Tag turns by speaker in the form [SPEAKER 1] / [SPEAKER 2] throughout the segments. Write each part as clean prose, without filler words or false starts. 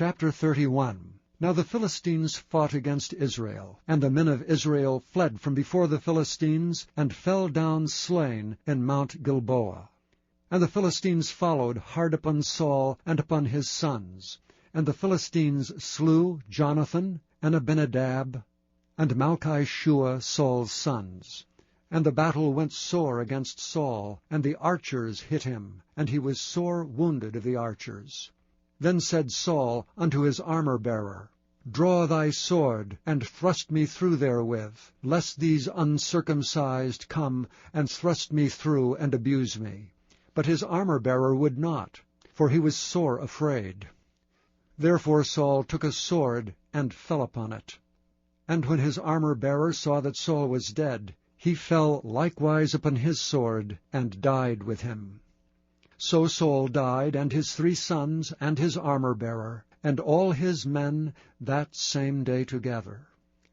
[SPEAKER 1] Chapter 31. Now the Philistines fought against Israel, and the men of Israel fled from before the Philistines, and fell down slain in Mount Gilboa. And the Philistines followed hard upon Saul and upon his sons. And the Philistines slew Jonathan, and Abinadab, and Malchi-Shua, Saul's sons. And the battle went sore against Saul, and the archers hit him, and he was sore wounded of the archers. Then said Saul unto his armor-bearer, Draw thy sword, and thrust me through therewith, lest these uncircumcised come and thrust me through and abuse me. But his armor-bearer would not, for he was sore afraid. Therefore Saul took a sword, and fell upon it. And when his armor-bearer saw that Saul was dead, he fell likewise upon his sword, and died with him. So Saul died, and his 3 sons, and his armor-bearer, and all his men that same day together.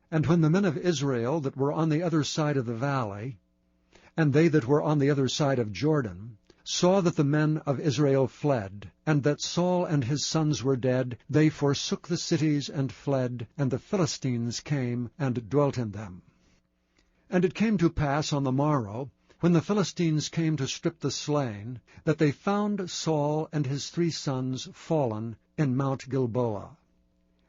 [SPEAKER 1] And when the men of Israel that were on the other side of the valley, and they that were on the other side of Jordan, saw that the men of Israel fled, and that Saul and his sons were dead, they forsook the cities and fled, and the Philistines came and dwelt in them. And it came to pass on the morrow, when the Philistines came to strip the slain, that they found Saul and his 3 sons fallen in Mount Gilboa.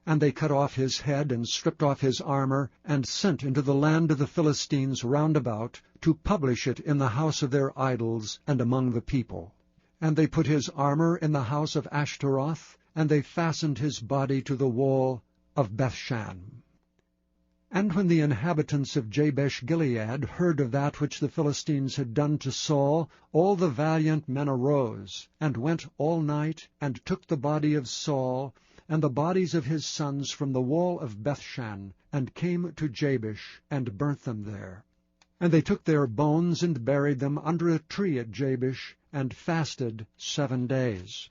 [SPEAKER 1] And they cut off his head, and stripped off his armor, and sent into the land of the Philistines round about, to publish it in the house of their idols, and among the people. And they put his armor in the house of Ashtaroth, and they fastened his body to the wall of Bethshan. And when the inhabitants of Jabesh-Gilead heard of that which the Philistines had done to Saul, all the valiant men arose, and went all night, and took the body of Saul, and the bodies of his sons from the wall of Bethshan, and came to Jabesh, and burnt them there. And they took their bones, and buried them under a tree at Jabesh, and fasted 7 days.